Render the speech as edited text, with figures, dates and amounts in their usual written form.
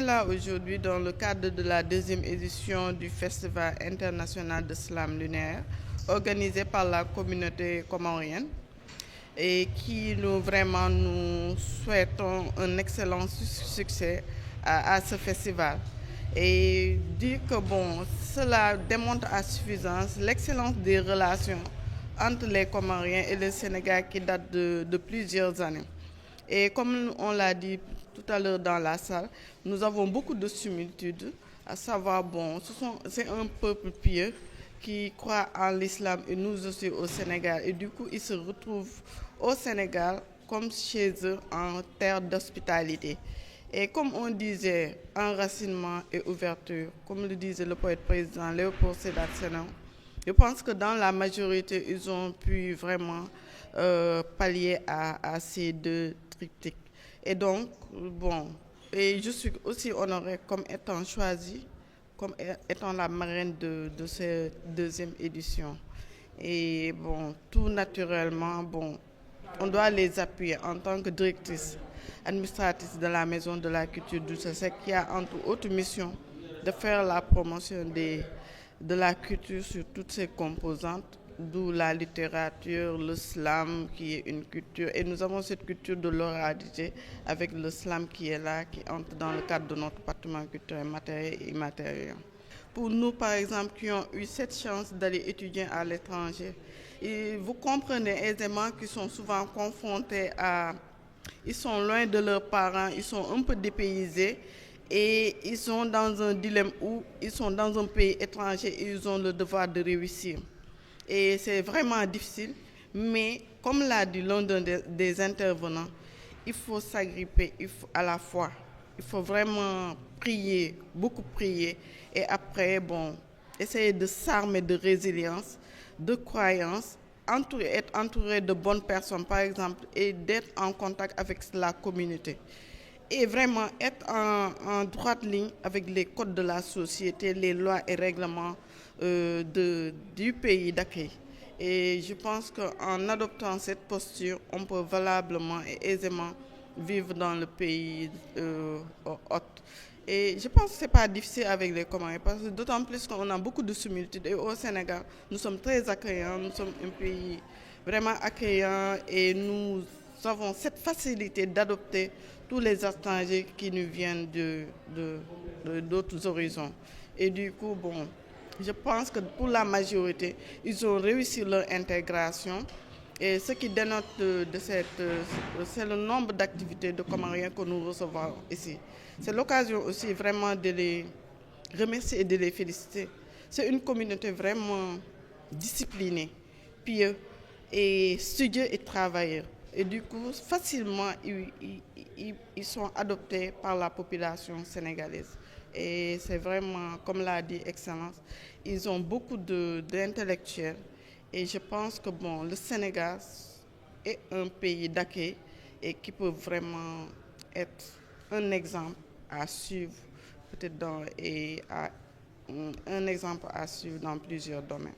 là aujourd'hui dans le cadre de la deuxième édition du Festival international de slam lunaire organisé par la communauté comorienne et qui nous souhaitons un excellent succès à ce festival. Et dire que cela démontre à suffisance l'excellence des relations entre les Comoriens et le Sénégal qui date de plusieurs années. Et comme on l'a dit tout à l'heure dans la salle, nous avons beaucoup de similitudes, à savoir, c'est un peuple pieux qui croit en l'islam et nous aussi au Sénégal. Et du coup, ils se retrouvent au Sénégal comme chez eux en terre d'hospitalité. Et comme on disait, enracinement et ouverture, comme le disait le poète président Léopold Sédar Senghor, je pense que dans la majorité, ils ont pu vraiment pallier à ces deux triptyques. Et donc, et je suis aussi honorée comme étant choisie, comme étant la marraine de cette deuxième édition. Et tout naturellement, on doit les appuyer en tant que directrice administratrice de la Maison de la Culture du Sec qui a entre autres mission de faire la promotion de la culture sur toutes ses composantes, d'où la littérature, le slam qui est une culture. Et nous avons cette culture de l'oralité avec le slam qui est là, qui entre dans le cadre de notre patrimoine culturel matériel et immatériel. Pour nous, par exemple, qui ont eu cette chance d'aller étudier à l'étranger, et vous comprenez aisément qu'ils sont souvent confrontés à... Ils sont loin de leurs parents, ils sont un peu dépaysés et ils sont dans un dilemme où ils sont dans un pays étranger et ils ont le devoir de réussir. Et c'est vraiment difficile, mais comme l'a dit l'un des intervenants, il faut s'agripper à la foi. Il faut vraiment prier, beaucoup prier, et après, essayer de s'armer de résilience, de croyance, être entouré de bonnes personnes, par exemple, et d'être en contact avec la communauté. Et vraiment être en droite ligne avec les codes de la société, les lois et règlements du pays d'accueil. Et je pense qu'en adoptant cette posture, on peut valablement et aisément vivre dans le pays hôte. Et je pense que ce n'est pas difficile avec les Comoriens, parce que d'autant plus qu'on a beaucoup de similitudes. Et au Sénégal, nous sommes très accueillants, nous sommes un pays vraiment accueillant et nous avons cette facilité d'adopter tous les étrangers qui nous viennent d'autres horizons. Et du coup, je pense que pour la majorité, ils ont réussi leur intégration. Et ce qui dénote c'est le nombre d'activités de Comoriens que nous recevons ici. C'est l'occasion aussi vraiment de les remercier et de les féliciter. C'est une communauté vraiment disciplinée, pieuse et studieuse et travailleuse. Et du coup, facilement, ils sont adoptés par la population sénégalaise. Et c'est vraiment, comme l'a dit Excellence, ils ont beaucoup d'intellectuels. Et je pense que le Sénégal est un pays d'accueil et qui peut vraiment être un exemple à suivre, peut-être un exemple à suivre dans plusieurs domaines.